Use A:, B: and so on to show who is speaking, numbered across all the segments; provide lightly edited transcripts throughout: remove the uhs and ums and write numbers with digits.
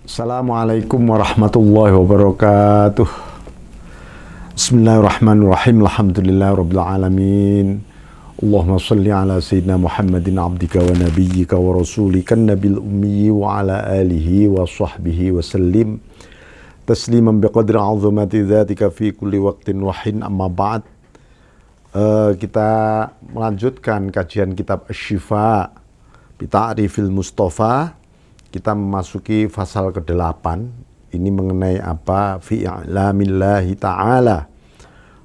A: Assalamualaikum warahmatullahi wabarakatuh. Bismillahirrahmanirrahim. Alhamdulillahirabbil alamin. Allahumma shalli ala sayyidina Muhammadin abdika wa nabiyyika wa rasulika nabil ummi wa ala alihi wa sahbihi wa sallim tasliman biqadri azamati dzatika fi kulli waqtin wa hin. Amma ba'd. Kita melanjutkan kajian kitab Asy-Syifa bi Ta'rifil Mustafa. Kita memasuki pasal ke-8. Ini mengenai apa? Fi i'lamillahi ta'ala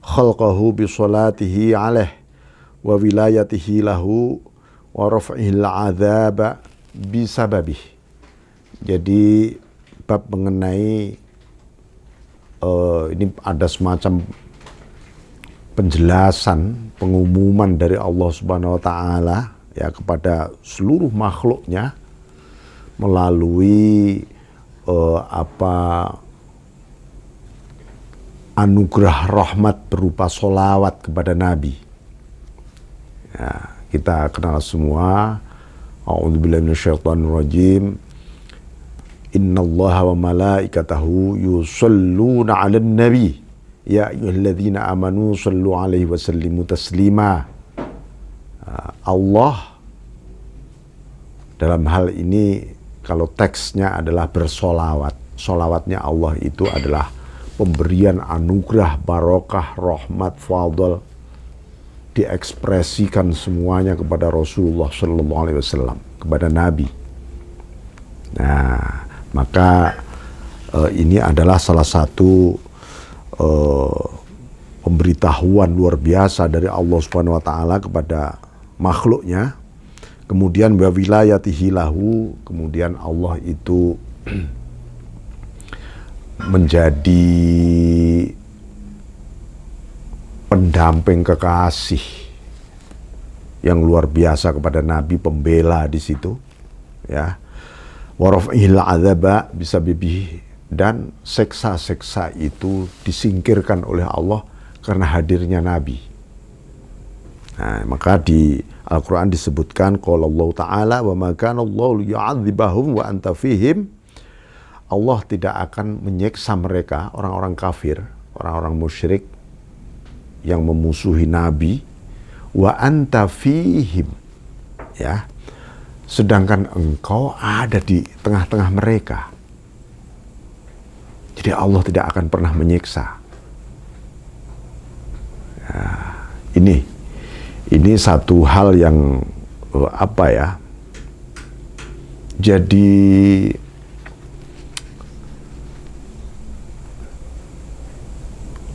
A: khalqahu bi sholatihi alaih wa wilayatihi lahu wa raf'ihil adzaba bi sababih. Jadi bab mengenai ini ada semacam penjelasan, pengumuman dari Allah Subhanahu wa taala ya kepada seluruh makhluknya melalui anugerah rahmat berupa sholawat kepada Nabi. Ya, kita kenal semua. A'udzubillahi minasyaitonirrajim. Innallaha wa malaikatahu yusholluna 'alan nabi. Ya ayyuhalladzina amanu shallu 'alaihi wa sallimu taslima. Allah dalam hal ini kalau teksnya adalah bersolawat. Solawatnya Allah itu adalah pemberian anugerah, barokah, rahmat, fadl. Diekspresikan semuanya kepada Rasulullah Sallallahu Alaihi Wasallam, kepada Nabi. Nah, maka ini adalah salah satu pemberitahuan luar biasa dari Allah Subhanahu Wa Taala kepada makhluknya. Kemudian wa wilayatihi lahu, kemudian Allah itu menjadi pendamping kekasih yang luar biasa kepada Nabi, pembela di situ, ya. Wa raf'ihil adzaba bisababihi, dan seksa-seksa itu disingkirkan oleh Allah karena hadirnya Nabi. Nah, maka di Al-Quran disebutkan qala Allah Ta'ala wa ma kana Allahu liyu'adzibahum wa anta fihim. Allah tidak akan menyiksa mereka, orang-orang kafir, orang-orang musyrik yang memusuhi Nabi, wa anta fihim, ya, sedangkan engkau ada di tengah-tengah mereka. Jadi Allah tidak akan pernah menyiksa. Ya, ini satu hal yang jadi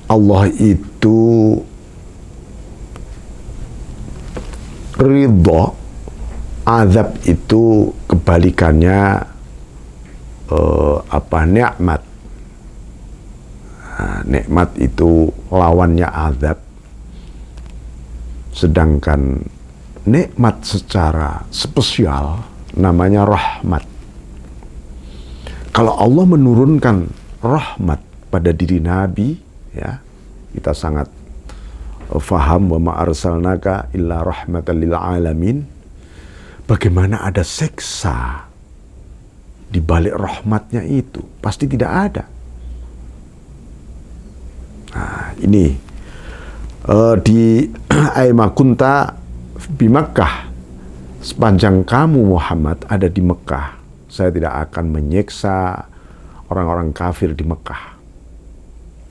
A: Allah itu ridho, azab itu kebalikannya nikmat. Nah, nikmat itu lawannya azab. Sedangkan nikmat secara spesial namanya rahmat. Kalau Allah menurunkan rahmat pada diri Nabi, ya, kita sangat faham wa ma arsalnaka illa rahmatan lil alamin. Bagaimana ada seksa di balik rahmatnya itu? Pasti tidak ada. Nah, ini di Aima kunta di Mekah, sepanjang kamu Muhammad ada di Mekah, saya tidak akan menyiksa orang-orang kafir di Mekah.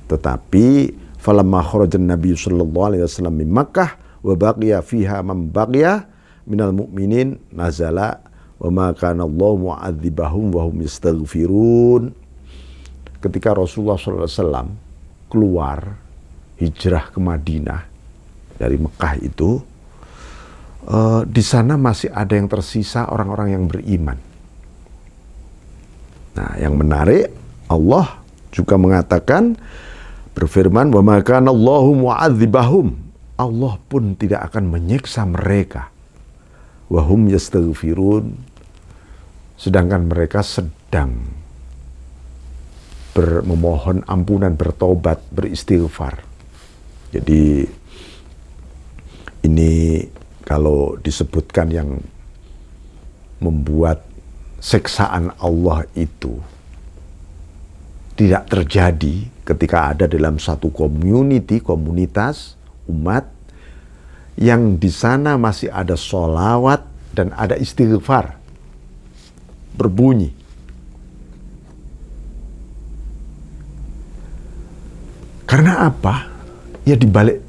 A: Tetapi falamma kharajan Nabi sallallahu alaihi wasallam min Makkah wa baqiya fiha man baqiya minal mu'minin nazala wa ma kana Allahu mu'adzibahum wa hum yastaghfirun. Ketika Rasulullah sallallahu alaihi wasallam keluar hijrah ke Madinah dari Mekah itu, di sana masih ada yang tersisa orang-orang yang beriman. Nah, yang menarik, Allah juga mengatakan, berfirman, wa ma kana Allahu mu'adzibahum, Allah pun tidak akan menyiksa mereka, wa hum yastaghfirun, sedangkan mereka sedang memohon ampunan, bertobat, beristighfar. Jadi ini kalau disebutkan yang membuat siksaan Allah itu tidak terjadi ketika ada dalam satu komunitas umat yang di sana masih ada sholawat dan ada istighfar berbunyi. Karena apa? Ya di balik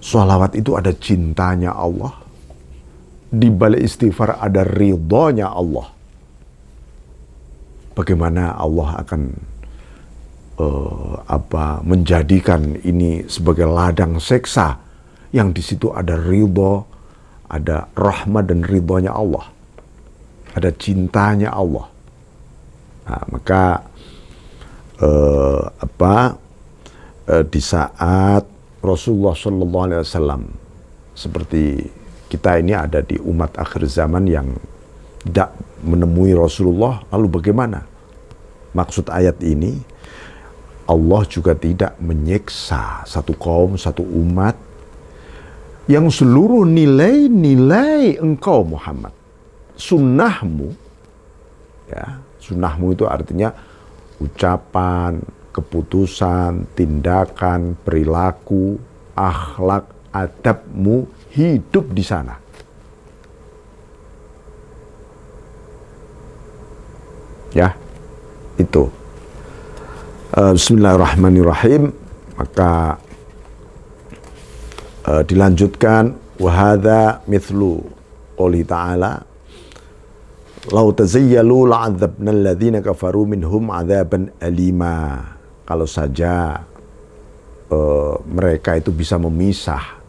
A: sholawat itu ada cintanya Allah. Di balik istighfar ada ridhonya Allah. Bagaimana Allah akan menjadikan ini sebagai ladang seksa yang di situ ada ridho, ada rahmat dan ridhonya Allah, ada cintanya Allah. Nah, maka di saat Rasulullah Shallallahu Alaihi Wasallam, seperti kita ini ada di umat akhir zaman yang tidak menemui Rasulullah, lalu bagaimana? Maksud ayat ini, Allah juga tidak menyiksa satu kaum, satu umat yang seluruh nilai-nilai engkau Muhammad, sunnahmu, ya, sunnahmu itu artinya ucapan, keputusan, tindakan, perilaku, akhlak, adabmu hidup di sana. Ya, itu. Bismillahirrahmanirrahim. Maka dilanjutkan, wahada mithlu qouli ta'ala lau tazayyalu la'adzabna alladhina kafaru minhum adzaban alima. Kalau saja mereka itu bisa memisah.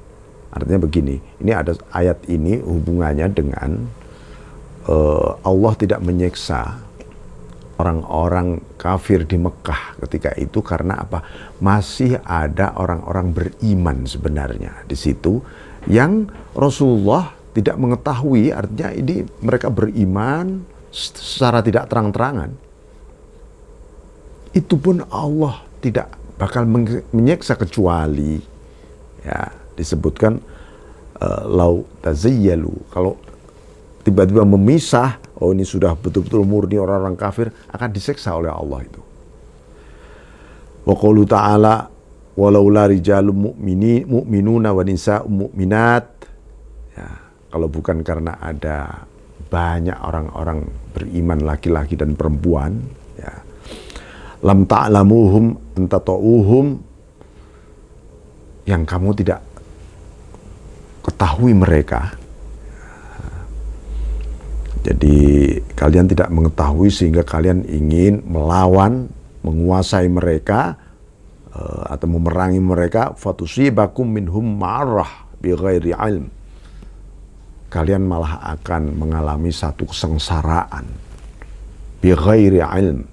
A: Artinya begini, ini ada ayat ini hubungannya dengan Allah tidak menyiksa orang-orang kafir di Mekah ketika itu karena apa? Masih ada orang-orang beriman sebenarnya di situ yang Rasulullah tidak mengetahui, artinya ini mereka beriman secara tidak terang-terangan. Itu pun Allah tidak bakal menyiksa kecuali, ya, disebutkan lau tazayyalu, kalau tiba-tiba memisah, oh ini sudah betul-betul murni orang-orang kafir, akan disiksa oleh Allah itu. Wa qaulu ta'ala walaula rijalun mu'minuna wa nisa'un mu'minat. Ya, kalau bukan karena ada banyak orang-orang beriman laki-laki dan perempuan, ya, lam ta'lamuhum antata'uhum, yang kamu tidak ketahui mereka. Jadi kalian tidak mengetahui sehingga kalian ingin melawan, menguasai mereka atau memerangi mereka. Fatusibakum minhum ma'arrah bighairi ilm. Kalian malah akan mengalami satu kesengsaraan bighairi ilm,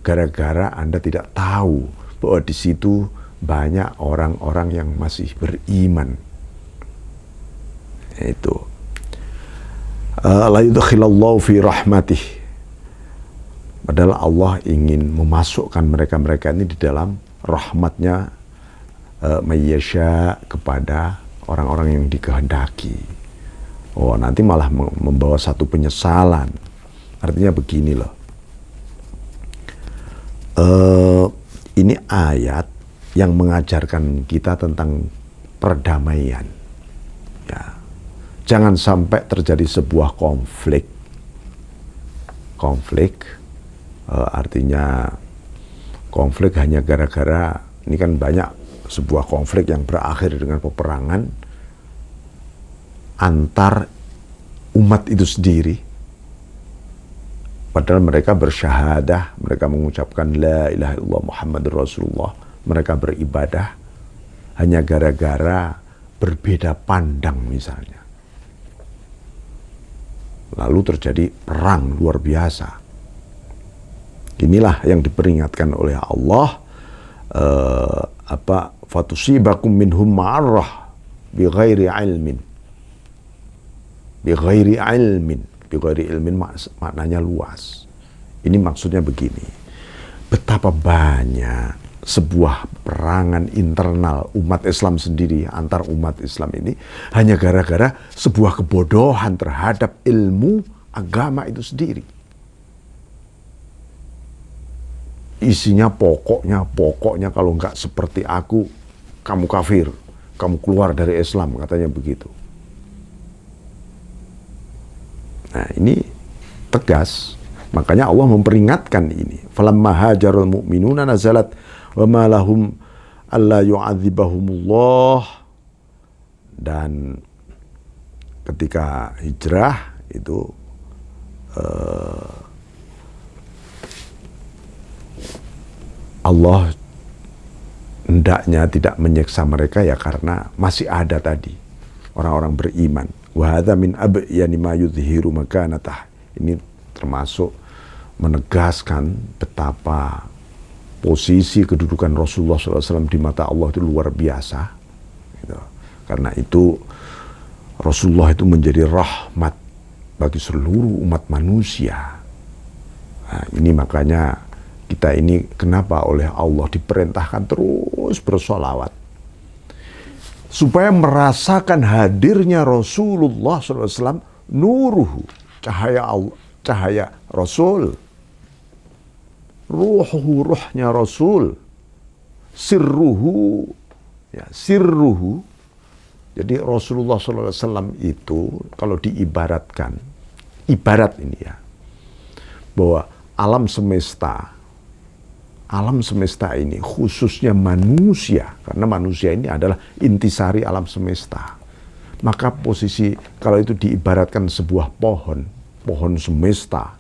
A: gara-gara Anda tidak tahu bahwa di situ banyak orang-orang yang masih beriman. Itu. La yudkhilallahu fi rahmatih. Padahal Allah ingin memasukkan mereka-mereka ini di dalam rahmatnya, mayyasha, kepada orang-orang yang dikehendaki. Oh, nanti malah membawa satu penyesalan. Artinya begini loh. Ini ayat yang mengajarkan kita tentang perdamaian. Ya. Jangan sampai terjadi sebuah konflik. Artinya konflik hanya gara-gara, ini kan banyak sebuah konflik yang berakhir dengan peperangan antar umat itu sendiri. Padahal mereka bersyahadah, mereka mengucapkan la ilaha illallah Muhammadur Rasulullah, mereka beribadah, hanya gara-gara berbeda pandang misalnya. Lalu terjadi perang luar biasa. Inilah yang diperingatkan oleh Allah, fatusibakum minhum ma'arrah bighairi ilmin. Bighairi ilmin. Bighairi ilmin maknanya luas. Ini maksudnya begini. Betapa banyak sebuah perangan internal umat Islam sendiri, antar umat Islam ini, hanya gara-gara sebuah kebodohan terhadap ilmu agama itu sendiri. isinya pokoknya kalau nggak seperti aku, kamu kafir, kamu keluar dari Islam, katanya begitu. Nah ini tegas, makanya Allah memperingatkan ini. Falamma hajarul mu'minuna nazalat wa ma lahum alla yu'adzibahumullah. Dan ketika hijrah itu Allah hendaknya tidak menyiksa mereka ya karena masih ada tadi orang-orang beriman. Wa hadza min abyani ma yudhiru makanatah. Ini termasuk menegaskan betapa posisi kedudukan Rasulullah SAW di mata Allah itu luar biasa. Gitu. Karena itu Rasulullah itu menjadi rahmat bagi seluruh umat manusia. Nah, ini makanya kita ini kenapa oleh Allah diperintahkan terus bersolawat. Supaya merasakan hadirnya Rasulullah SAW, nuruhu, cahaya Allah, cahaya Rasul. Ruhuhu, ruhnya Rasul. Sirruhu, ya, sirruhu. Jadi Rasulullah SAW itu kalau diibaratkan, ibarat ini ya, bahwa alam semesta ini khususnya manusia, karena manusia ini adalah intisari alam semesta. Maka posisi kalau itu diibaratkan sebuah pohon semesta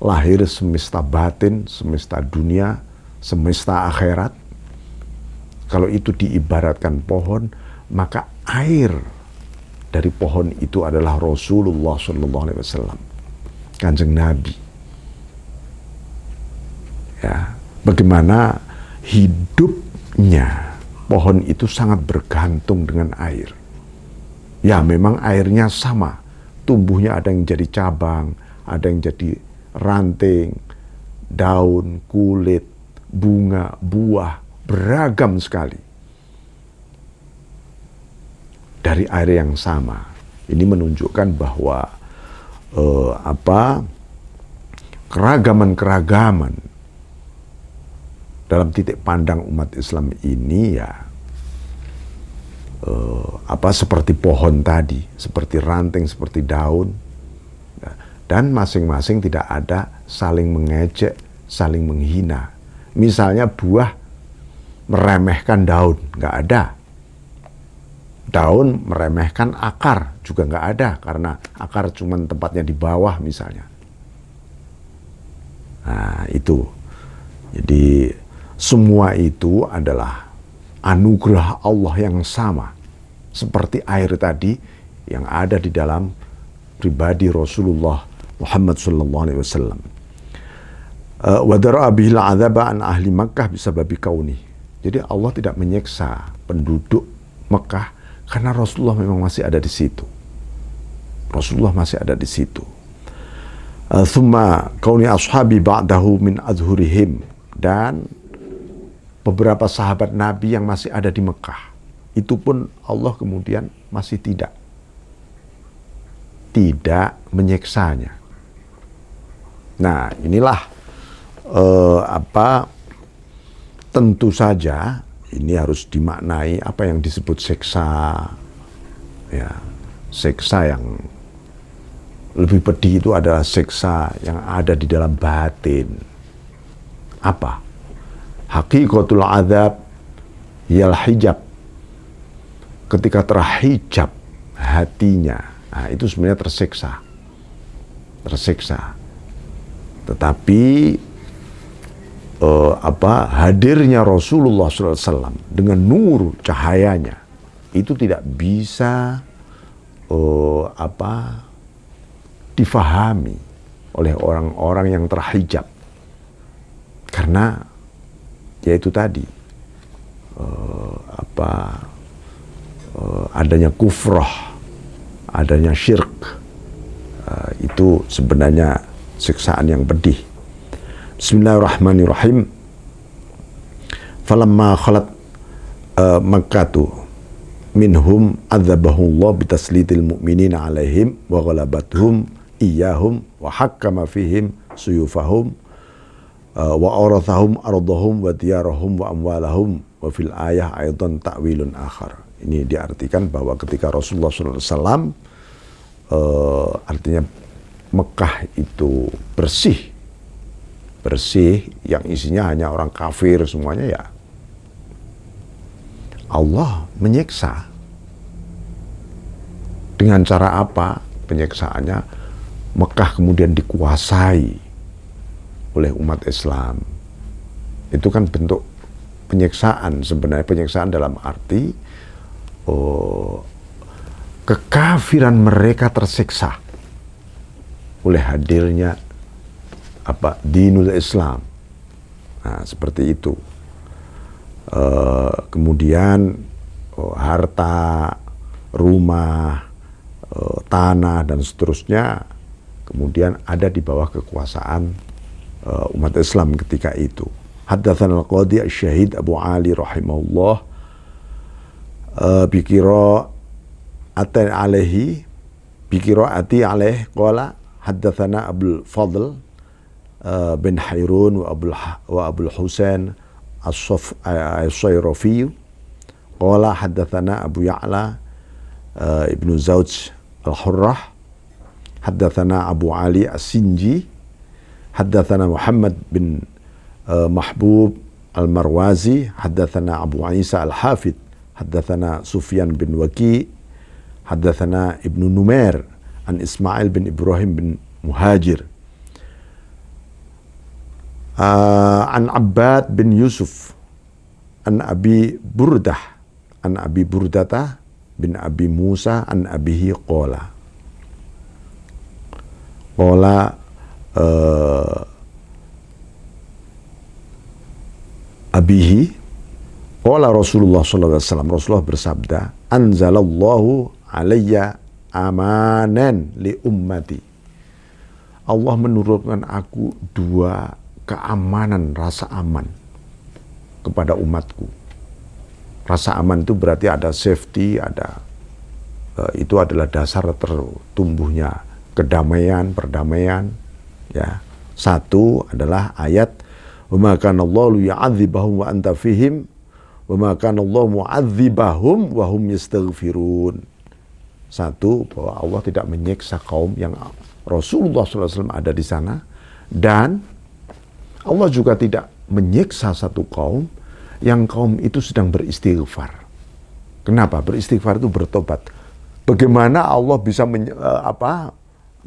A: lahir, semesta batin, semesta dunia, semesta akhirat. Kalau itu diibaratkan pohon, maka air dari pohon itu adalah Rasulullah SAW, Kanjeng Nabi. Ya, bagaimana hidupnya pohon itu sangat bergantung dengan air. Ya, memang airnya sama, tumbuhnya ada yang jadi cabang, ada yang jadi ranting, daun, kulit, bunga, buah, beragam sekali dari air yang sama. Ini menunjukkan bahwa keragaman dalam titik pandang umat Islam ini ya seperti pohon tadi, seperti ranting, seperti daun, dan masing-masing tidak ada saling mengejek, saling menghina. Misalnya buah meremehkan daun, nggak ada. Daun meremehkan akar, juga nggak ada, karena akar cuma tempatnya di bawah misalnya. Nah itu, jadi semua itu adalah anugerah Allah yang sama, seperti air tadi yang ada di dalam pribadi Rasulullah Muhammad SAW. Wa dara'a bihil 'adzaba an ahli Makkah bisababi kauni. Jadi Allah tidak menyiksa penduduk Mekah karena Rasulullah memang masih ada di situ. Rasulullah masih ada di situ. Thumma kauni ashabi ba'dahu min adhurihim, dan beberapa sahabat Nabi yang masih ada di Mekah, itu pun Allah kemudian masih tidak menyiksanya. Nah, inilah tentu saja ini harus dimaknai apa yang disebut siksa, ya, siksa yang lebih pedih itu adalah siksa yang ada di dalam batin. Apa? Hakikatul adzab yal hijab. Ketika terhijab hatinya, nah itu sebenarnya tersiksa. Tetapi hadirnya Rasulullah SAW dengan nur cahayanya itu tidak bisa difahami oleh orang-orang yang terhijab, karena yaitu tadi adanya kufrah, adanya syirk, itu sebenarnya siksaan yang pedih. Bismillahirrahmanirrahim. Falamma khalat Makkatu minhum adzabahullah bitaslitil mu'minina alaihim wa ghalabathum iyyahum wa hakkama fihim suyufahum wa awrathahum ardhahum wa diyarahum wa amwalahum wa fil ayah aidan ta'wilun akhar. Ini diartikan bahwa ketika Rasulullah SAW artinya Mekah itu bersih yang isinya hanya orang kafir semuanya, ya Allah menyiksa. Dengan cara apa penyiksaannya? Mekah kemudian dikuasai oleh umat Islam. Itu kan bentuk penyiksaan sebenarnya, penyiksaan dalam arti kekafiran mereka tersiksa oleh hadirnya dinul Islam. Nah, seperti itu. Kemudian harta, rumah, tanah dan seterusnya kemudian ada di bawah kekuasaan umat Islam ketika itu. Haddatsana al-Qadhi Asy-Syahid Abu Ali rahimahullah bikiraati alaih qala haddatsana Abdul Fadl bin Hairun wa Abdul Husain As-Sayrafi qala haddatsana Abu Ya'la Ibnu Zawj Al-Hurrah haddatsana Abu Ali As-Sinji haddatsana Muhammad bin Mahbub Al-Marwazi haddatsana Abu Isa Al-Hafid haddatsana Sufyan bin Waki haddatsana Ibnu Numair an Ismail bin Ibrahim bin Muhajir an Abbad bin Yusuf an Abi Burdata bin Abi Musa an Abihi qala Abihi qala Rasulullah sallallahu alaihi wasallam, Rasulullah bersabda, anzalallahu alayya amanan li ummati. Allah menurunkan aku 2 keamanan, rasa aman kepada umatku. Rasa aman itu berarti ada safety, itu adalah dasar tertumbuhnya kedamaian, perdamaian. Ya, 1 adalah ayat wa ma kana Allahu yu'adzibahum wa anta fihim wa ma kana Allahu mu'adzibahum wa hum yastaghfirun. 1, bahwa Allah tidak menyiksa kaum yang Rasulullah SAW ada di sana, dan Allah juga tidak menyiksa satu kaum yang kaum itu sedang beristighfar. Kenapa? Beristighfar itu bertobat. Bagaimana Allah bisa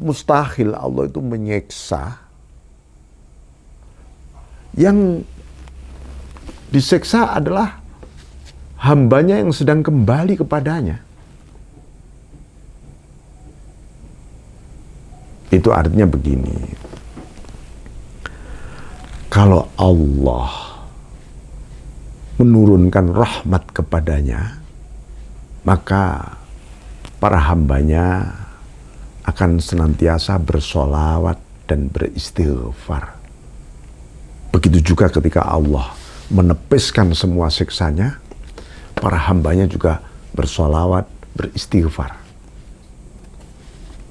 A: mustahil Allah itu menyiksa. Yang disiksa adalah hambanya yang sedang kembali kepadanya. Itu artinya begini. Kalau Allah menurunkan rahmat kepadanya, maka para hambanya akan senantiasa bersolawat dan beristighfar. Begitu juga ketika Allah menepiskan semua siksanya, para hambanya juga bersolawat, beristighfar.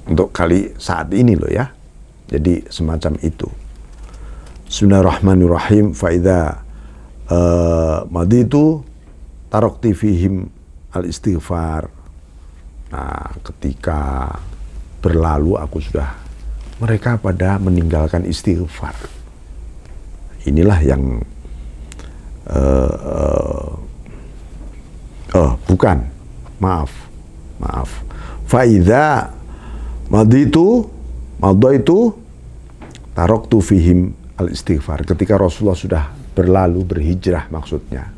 A: Untuk kali saat ini loh ya. Jadi semacam itu. Bismillahirrahmanirrahim. Fa'idha maditu tarakti fihim al-istighfar. Nah, ketika berlalu mereka pada meninggalkan istighfar. Inilah yang maaf. Fa'idha madaitu taraktu fihim al-istighfar. Ketika Rasulullah sudah berlalu, berhijrah maksudnya,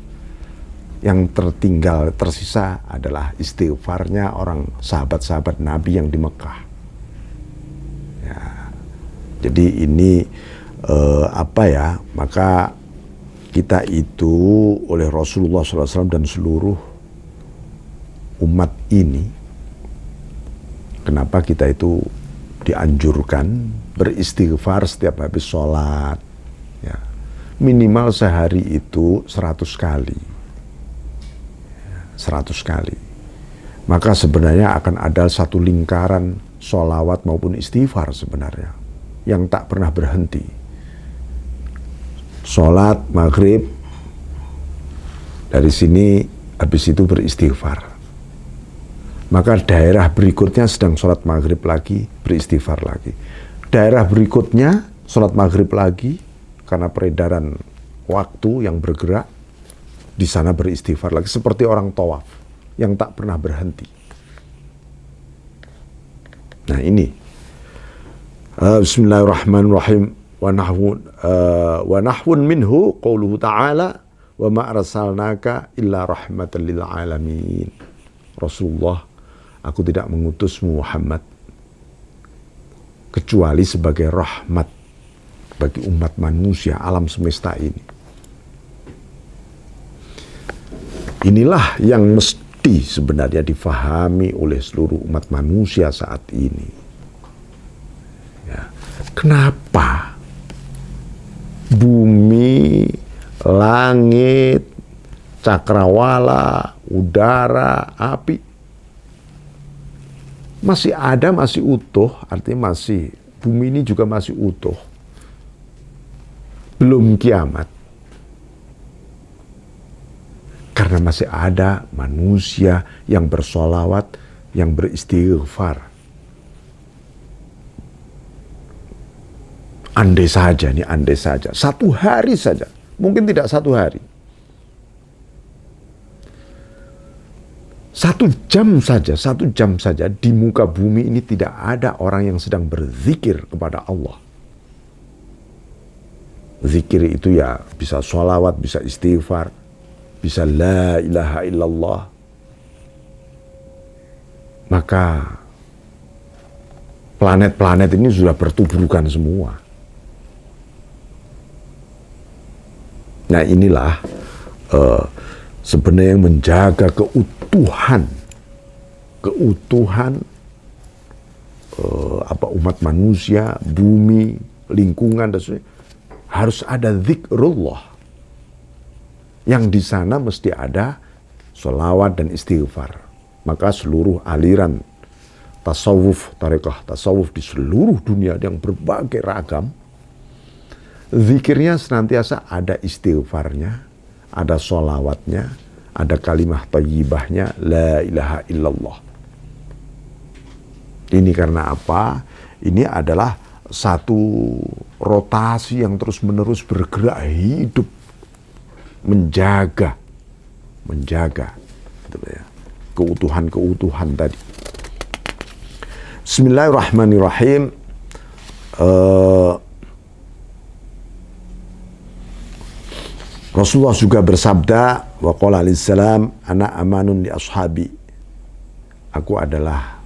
A: yang tertinggal, tersisa adalah istighfarnya orang sahabat-sahabat Nabi yang di Mekah. Ya, jadi ini maka kita itu oleh Rasulullah SAW dan seluruh umat ini, kenapa kita itu dianjurkan beristighfar setiap habis sholat, ya, minimal sehari itu 100 kali. 100 kali. Maka sebenarnya akan ada satu lingkaran sholawat maupun istighfar sebenarnya yang tak pernah berhenti. sholat maghrib, dari sini habis itu beristighfar. Maka daerah berikutnya sedang sholat maghrib lagi, beristighfar lagi. Daerah berikutnya sholat maghrib lagi, karena peredaran waktu yang bergerak, di sana beristighfar lagi. Seperti orang tawaf yang tak pernah berhenti. Nah ini. Bismillahirrahmanirrahim. Wa nahwun minhu qauluhu ta'ala wa ma arsalnaka illa rahmatan lil alamin. Rasulullah, aku tidak mengutusmu Muhammad kecuali sebagai rahmat bagi umat manusia alam semesta ini. Inilah yang mesti sebenarnya difahami oleh seluruh umat manusia saat ini. Ya. Kenapa bumi, langit, cakrawala, udara, api masih ada, masih utuh, artinya masih, bumi ini juga masih utuh. Belum kiamat. Karena masih ada manusia yang bersolawat, yang beristighfar. Andai saja, satu hari saja, mungkin tidak satu hari. 1 jam saja di muka bumi ini tidak ada orang yang sedang berzikir kepada Allah. Zikir itu ya bisa sholawat, bisa istighfar, bisa la ilaha illallah. Maka planet-planet ini sudah bertuburukan semua. Nah inilah sebenarnya yang menjaga keutuhan umat manusia, bumi, lingkungan dan sebagainya, harus ada zikrullah. Yang di sana mesti ada sholawat dan istighfar. Maka seluruh aliran tasawuf, tarekah tasawuf di seluruh dunia yang berbagai ragam, zikirnya senantiasa ada istighfarnya, ada sholawatnya, ada kalimah thayyibahnya, la ilaha illallah. Ini karena apa? Ini adalah satu rotasi yang terus-menerus bergerak hidup, menjaga gitu ya, keutuhan tadi. Bismillahirrahmanirrahim. Rasulullah juga bersabda, wa qala alaihissalam, ana amanun li ashabi. Aku adalah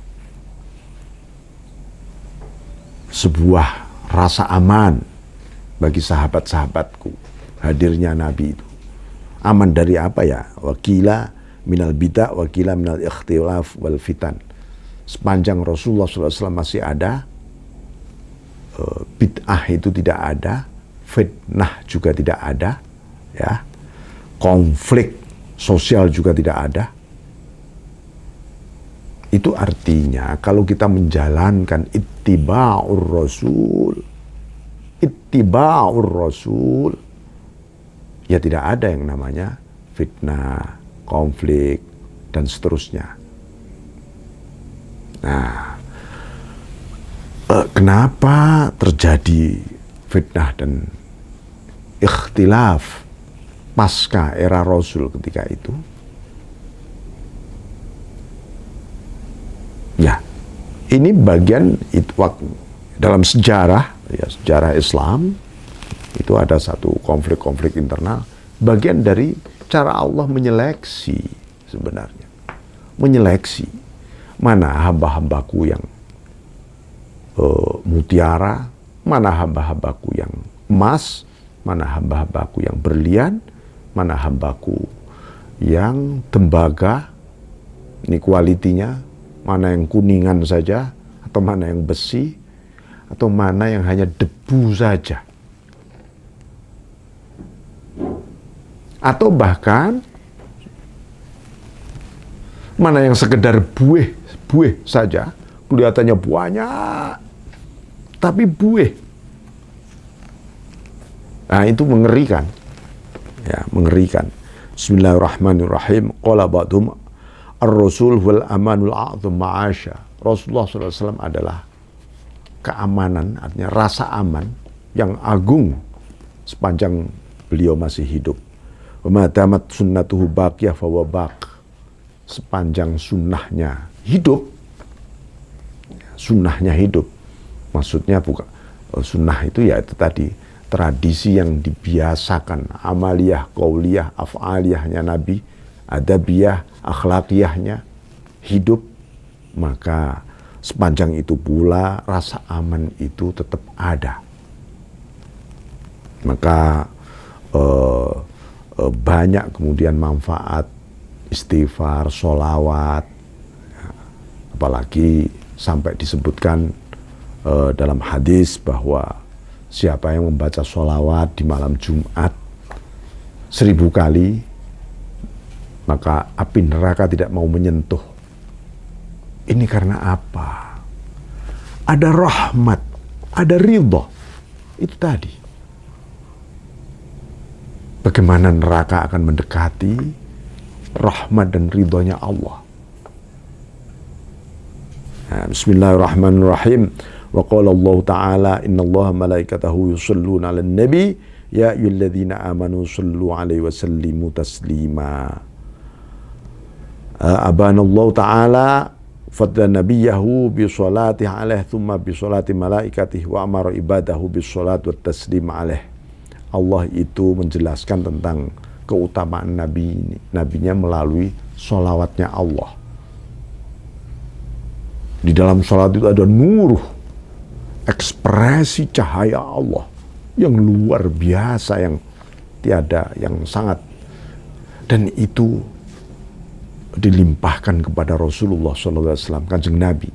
A: sebuah rasa aman bagi sahabat-sahabatku. Hadirnya Nabi itu. Aman dari apa ya? Wakila minal bid'ah, wakila minal ikhtilaf wal fitan. Sepanjang Rasulullah SAW masih ada, bid'ah itu tidak ada, fitnah juga tidak ada, ya, konflik sosial juga tidak ada. Itu artinya kalau kita menjalankan ittiba'ur rasul, ya tidak ada yang namanya fitnah, konflik, dan seterusnya. Nah, kenapa terjadi fitnah dan ikhtilaf pasca era Rasul ketika itu? Ya, ini bagian itu, dalam sejarah, ya, sejarah Islam itu ada satu konflik-konflik internal, bagian dari cara Allah menyeleksi sebenarnya, menyeleksi mana hamba-hambaku yang mutiara, mana hamba-hambaku yang emas, mana hamba-hambaku yang berlian, mana hambaku yang tembaga, ini kualitinya, mana yang kuningan saja, atau mana yang besi, atau mana yang hanya debu saja. Atau bahkan mana yang sekedar buih saja, kelihatannya banyak, tapi buih. Nah, itu mengerikan. Ya, mengerikan. Bismillahirrahmanirrahim. Qala ba'dhum ar-rasul wal amanul a'zam ma'asya. Rasulullah SAW adalah keamanan, artinya rasa aman yang agung sepanjang beliau masih hidup. Wa ma damat sunnatuhu baqiyah fa huwa baq. Sepanjang sunnahnya hidup, maksudnya bukan sunnah itu ya itu tadi tradisi yang dibiasakan, amaliyah, qauliyah, af'aliyahnya Nabi, adabiyah, akhlakiyahnya hidup, maka sepanjang itu pula rasa aman itu tetap ada. Maka banyak kemudian manfaat istighfar, sholawat, apalagi sampai disebutkan dalam hadis bahwa siapa yang membaca sholawat di malam Jumat 1000 kali, maka api neraka tidak mau menyentuh. Ini karena apa? Ada rahmat, ada ridha. Itu tadi. Bagaimana neraka akan mendekati rahmat dan ridhonya Allah. Nah, bismillahirrahmanirrahim. Wa qala Allah Ta'ala innallaha malaikatahu yusholluna 'alan nabi ya ayyuhalladzina amanu shallu 'alaihi wa sallimu taslima. Abana Allah Ta'ala fadla nabiyahu bi sholati 'alaihi thumma bi sholati malaikatihi wa amara ibadahu bi sholati wa taslim 'alaihi. Allah itu menjelaskan tentang keutamaan nabinya melalui sholawatnya Allah. Di dalam sholat itu ada nur, ekspresi cahaya Allah yang luar biasa, yang tiada, yang sangat, dan itu dilimpahkan kepada Rasulullah SAW, Kanjeng Nabi.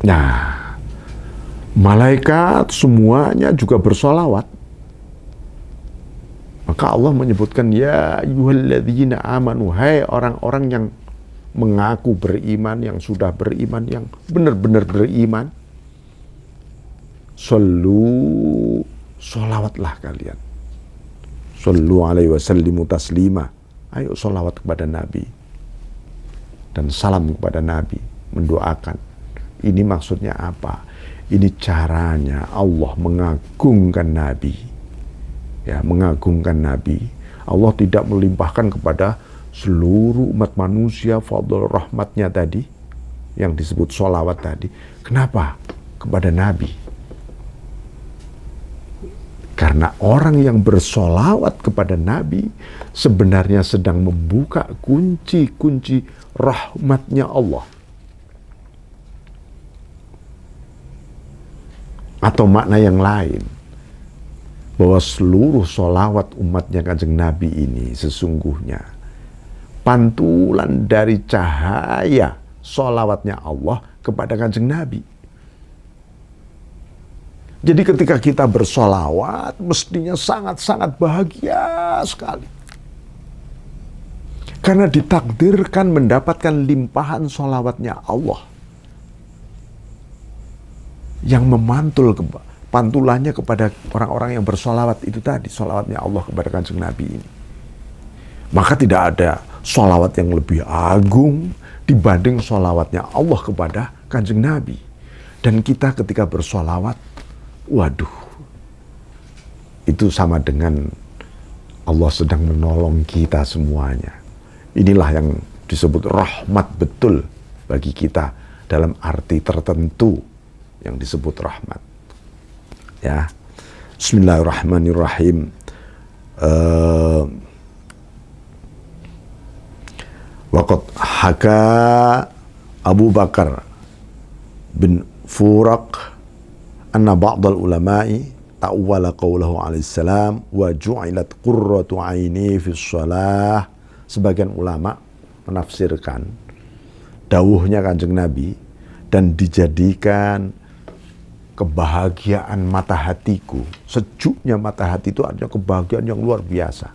A: Nah, malaikat semuanya juga bersolawat. Maka Allah menyebutkan ya ayyuhalladzina amanu, hai orang-orang yang mengaku beriman, yang sudah beriman, yang benar-benar beriman, sallu, sholawatlah kalian, sallu alaihi wasallimu taslima, ayo sholawat kepada Nabi dan salam kepada Nabi, mendoakan. Ini maksudnya apa? Ini caranya Allah mengagungkan Nabi. Ya, mengagungkan Nabi. Allah tidak melimpahkan kepada seluruh umat manusia fadl rahmatnya tadi, yang disebut sholawat tadi. Kenapa? Kepada Nabi. Karena orang yang bersolawat kepada Nabi sebenarnya sedang membuka kunci-kunci rahmatnya Allah. Atau makna yang lain, bahwa seluruh sholawat umatnya Kanjeng Nabi ini sesungguhnya pantulan dari cahaya sholawatnya Allah kepada Kanjeng Nabi. Jadi ketika kita bersolawat, mestinya sangat-sangat bahagia sekali. Karena ditakdirkan mendapatkan limpahan sholawatnya Allah. Yang memantul pantulannya kepada orang-orang yang bersolawat itu tadi, solawatnya Allah kepada Kanjeng Nabi ini. Maka tidak ada solawat yang lebih agung dibanding solawatnya Allah kepada Kanjeng Nabi. Dan kita ketika bersolawat, waduh, itu sama dengan Allah sedang menolong kita semuanya. Inilah yang disebut rahmat betul bagi kita dalam arti tertentu yang disebut rahmat. Ya, Bismillahirrahmanirrahim. Waqad haka Abu Bakar bin Furaq anna ba'dal ulama'i ta'awwala qawlahu alaihi salam wa ju'ilat qurratu aini fi shalah. Sebagian ulama menafsirkan dawuhnya Kanjeng Nabi dan dijadikan kebahagiaan mata hatiku, sejuknya mata hati itu artinya kebahagiaan yang luar biasa.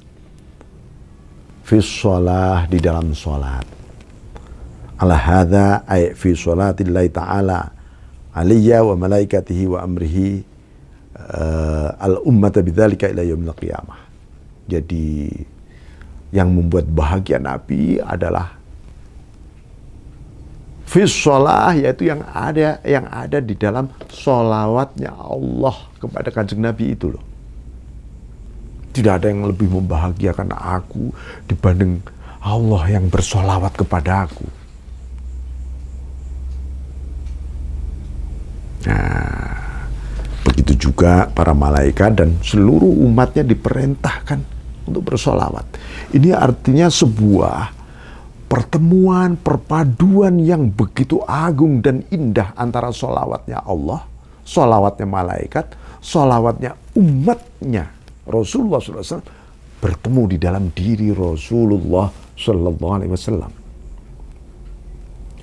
A: Fi shalah, di dalam salat. Ala hadza ay fi sholatillahi ta'ala aliyya wa malaikatihi wa amrihi al ummata bidzalika ila yaumil qiyamah. Jadi yang membuat bahagia Nabi adalah fis shalah, yaitu yang ada di dalam sholawatnya Allah kepada Kanjeng Nabi itu loh. Tidak ada yang lebih membahagiakan aku dibanding Allah yang bersolawat kepada aku. Nah, begitu juga para malaikat dan seluruh umatnya diperintahkan untuk bersolawat. Ini artinya sebuah pertemuan, perpaduan yang begitu agung dan indah antara solawatnya Allah, solawatnya malaikat, solawatnya umatnya Rasulullah SAW bertemu di dalam diri Rasulullah SAW.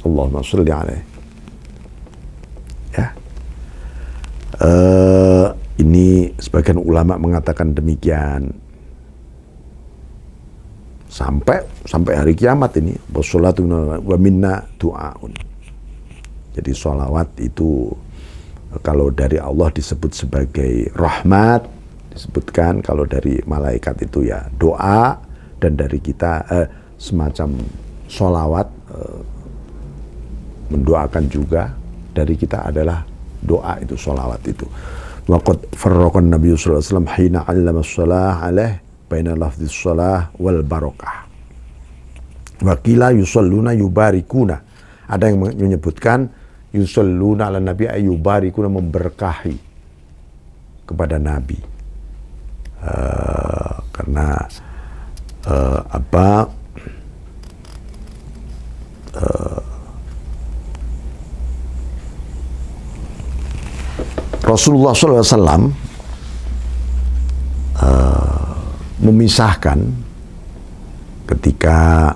A: Allahumma sholli alaihi. Ya. Ini sebagian ulama mengatakan demikian sampai hari kiamat ini. Wassalatu wa minna du'aun. Jadi sholawat itu kalau dari Allah disebut sebagai rahmat, disebutkan, kalau dari malaikat itu ya doa, dan dari kita semacam sholawat mendoakan juga, dari kita adalah doa itu, sholawat itu. Waqad farraqan Nabi sallallahu alaihi wasallam hina 'allama as-shalah alaih baina lafdhis shalah wal barakah. Wa qila yusalluna yubarikuna. Ada yang menyebutkan yusalluna ala nabi ayubarikuna, memberkahi kepada Nabi. Karena Rasulullah SAW memisahkan ketika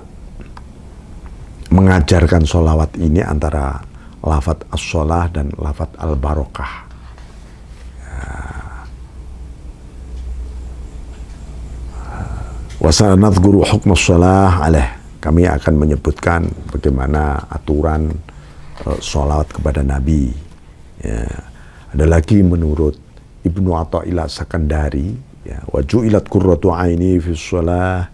A: mengajarkan sholawat ini antara lafadz as-sholah dan lafadz al-barokah. Wa sanadhkuru hukm as-sholah alaih. Kami akan menyebutkan bagaimana aturan sholawat kepada Nabi. Ya. Ada lagi menurut Ibnu Athaillah Sakandari, ya, wa ju'ilat qurratu aini fi shalah,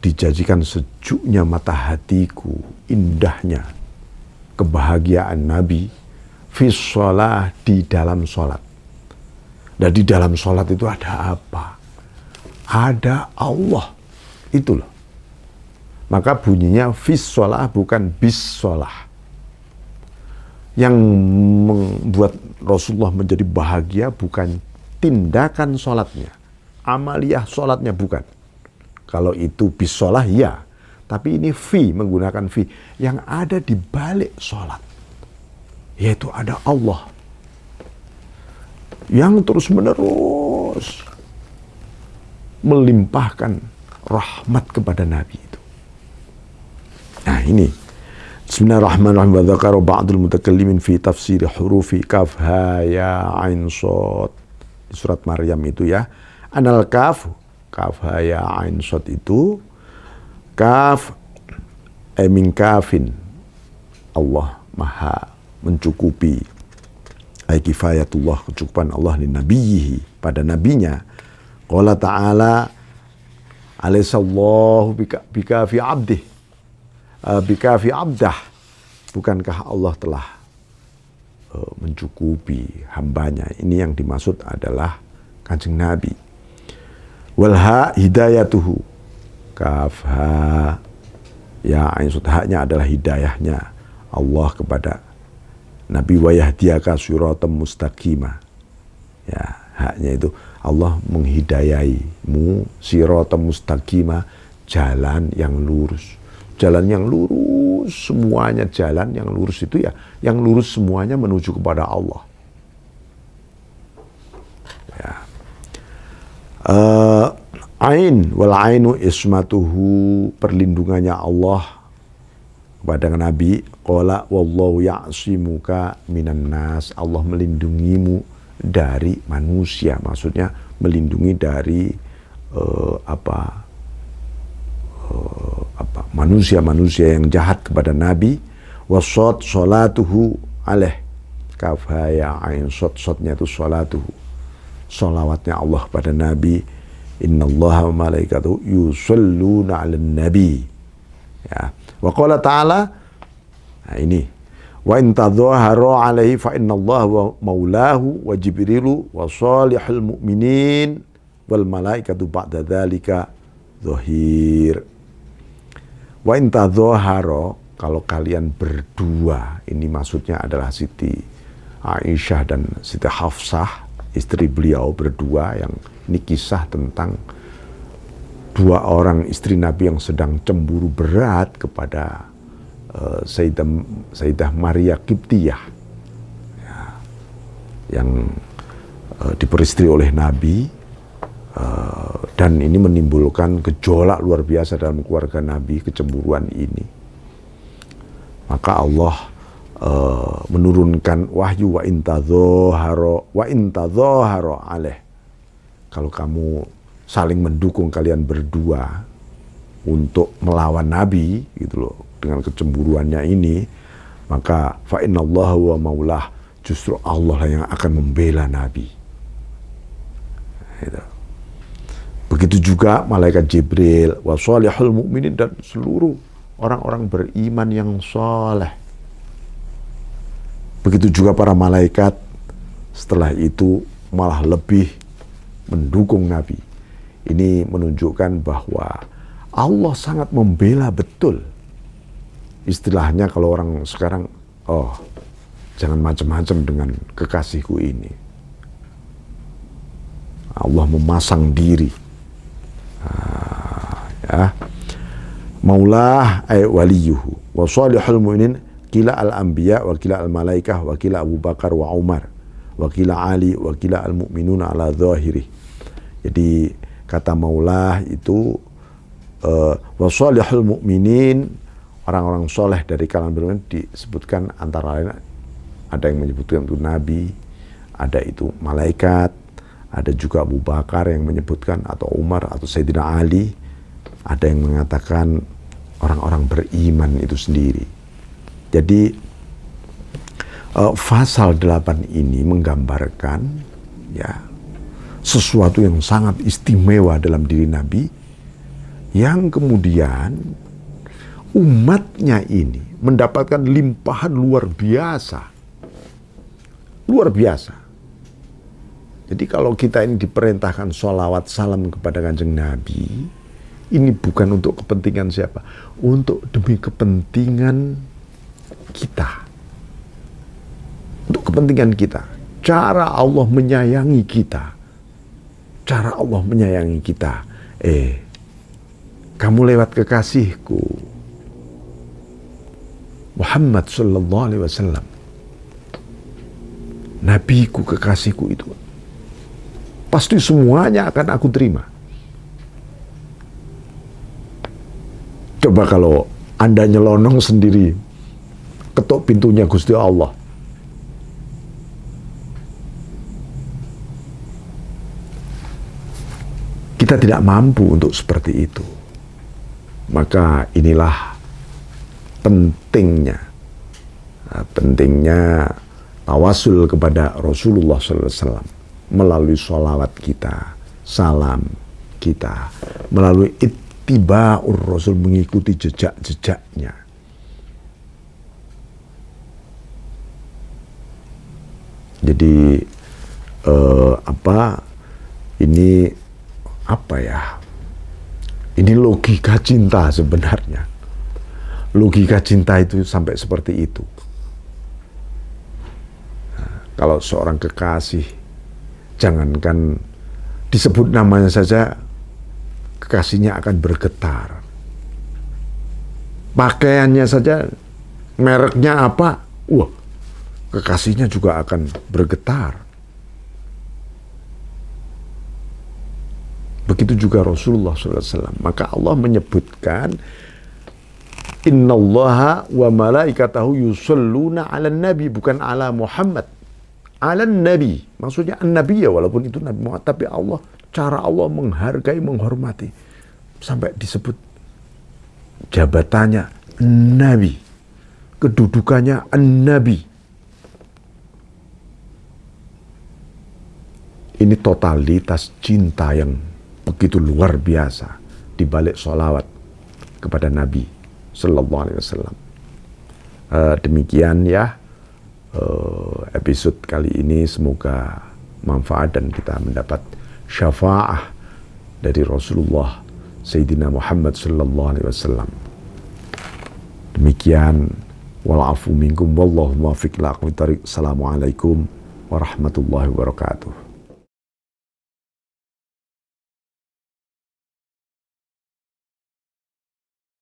A: dijanjikan sejuknya mata hatiku, indahnya kebahagiaan Nabi fi shalah, di dalam sholat. Dan di dalam sholat itu ada apa? Ada Allah. Itu loh. Maka bunyinya fi shalah, bukan bis shalah. Yang membuat Rasulullah menjadi bahagia bukan tindakan sholatnya, amaliyah sholatnya bukan. Kalau itu bis sholah ya, tapi ini fi, menggunakan fi. Yang ada di balik sholat, yaitu ada Allah yang terus menerus melimpahkan rahmat kepada Nabi itu. Nah ini Bismillahirrahmanirrahim. Wa dzakara ba'dul mutakallimin fi tafsir hurufi kaf ha ya ain shad. Di surat Maryam itu ya. Anal kaf ha ya ain shad itu kaf min kafin. Allah Maha mencukupi. Ai kifayatullah, kecukupan Allah li nabiyhi, pada nabinya. Qala ta'ala alaihissallahu bika fi abdih. Bikafi abdah, bukankah Allah telah mencukupi hambanya? Ini yang dimaksud adalah Kanjeng Nabi. Walha hidayatuhu, kaf ha ya ain shad, haknya adalah hidayahnya Allah kepada Nabi. Wa yahdiyaka siratan mustaqimah, ya haknya itu Allah menghidayaimu siratan mustaqimah, jalan yang lurus. Jalan yang lurus, semuanya jalan yang lurus itu ya, yang lurus semuanya menuju kepada Allah. Ya. Ain wal ainu ismatuhu, perlindungannya Allah kepada Nabi. Qala wallahu ya'simuka minan nas, Allah melindungimu dari manusia, maksudnya melindungi dari manusia-manusia yang jahat kepada Nabi. Wasod sholatuhu alaih, kaf ha ya ain shad, shadnya itu sholatuhu, sholawatnya Allah pada Nabi. Innallaha wa malaikatahu yusholluna 'alan nabi. Ya. Wa qala ta'ala, nah ini, wa in tadhaharu 'alaihi fa innallaha wa maulahu wa jibrilu wa shalihul mu'minin wal malaikatu ba'da dzalika dzahir. Wa in tadhaharu, kalau kalian berdua, ini maksudnya adalah Siti Aisyah dan Siti Hafsah, istri beliau berdua, yang ini kisah tentang dua orang istri Nabi yang sedang cemburu berat kepada Sayyidah Maria Qibtiyah, ya, yang diperistri oleh Nabi, dan ini menimbulkan gejolak luar biasa dalam keluarga Nabi, kecemburuan ini. Maka Allah menurunkan wahyu wa intadhaharu alaih. Kalau kamu saling mendukung kalian berdua untuk melawan Nabi gitu loh, dengan kecemburuannya ini, maka fa innallaha wa maulah, justru Allah lah yang akan membela Nabi. Gitu. Begitu juga malaikat Jibril wa shalihul mu'minin, dan seluruh orang-orang beriman yang soleh. Begitu juga para malaikat setelah itu malah lebih mendukung Nabi. Ini menunjukkan bahwa Allah sangat membela betul. Istilahnya kalau orang sekarang, oh jangan macam-macam dengan kekasihku ini. Allah memasang diri. Ya. Maulah ay waliyuhu wa salihul mu'minin kila al-anbiya wa kila al-malaikah wa kila Abu Bakar wa Umar wa kila Ali wa kila al-mu'minuna ala zahiri. Jadi kata maulah itu wa salihul mu'minin, orang-orang soleh dari kalangan beriman, disebutkan antara lain ada yang menyebutkan itu Nabi, ada itu malaikat, ada juga Abu Bakar yang menyebutkan, atau Umar atau Sayyidina Ali, ada yang mengatakan orang-orang beriman itu sendiri. Jadi pasal 8 ini menggambarkan ya sesuatu yang sangat istimewa dalam diri Nabi, yang kemudian umatnya ini mendapatkan limpahan luar biasa. Luar biasa. Jadi kalau kita ini diperintahkan sholawat salam kepada Kanjeng Nabi, ini bukan untuk kepentingan siapa, untuk demi kepentingan kita. Untuk kepentingan kita. Cara Allah menyayangi kita. Cara Allah menyayangi kita. Kamu lewat kekasihku Muhammad sallallahu alaihi wasallam, nabiku, kekasihku itu, pasti semuanya akan aku terima. Coba kalau Anda nyelonong sendiri, ketok pintunya Gusti Allah, kita tidak mampu untuk seperti itu. Maka inilah pentingnya tawasul kepada Rasulullah SAW melalui sholawat kita, salam kita, melalui ittiba'ur Rasul, mengikuti jejak-jejaknya. Jadi ini logika cinta sebenarnya. Logika cinta itu sampai seperti itu. Nah, kalau seorang kekasih, jangankan disebut namanya saja, kekasihnya akan bergetar. Pakaiannya saja, mereknya apa, wah, kekasihnya juga akan bergetar. Begitu juga Rasulullah SAW. Maka Allah menyebutkan, Innallaha wa malaikatahu yusholluna 'alan nabi, bukan ala Muhammad. 'Alan nabi, maksudnya an-nabi ya, walaupun itu Nabi Muhammad, tapi Allah, cara Allah menghargai, menghormati, sampai disebut jabatannya nabi, kedudukannya an-nabi. Ini Ini totalitas cinta yang begitu luar biasa di balik sholawat kepada Nabi Sallallahu Alaihi Wasallam. Demikian ya episode kali ini, semoga manfaat dan kita mendapat syafaah dari Rasulullah Sayyidina Muhammad Sallallahu Alaihi Wasallam. Demikian, wal afu minkum wallahu muwaffiq ila aqwamit thoriq. Assalamualaikum warahmatullahi wabarakatuh.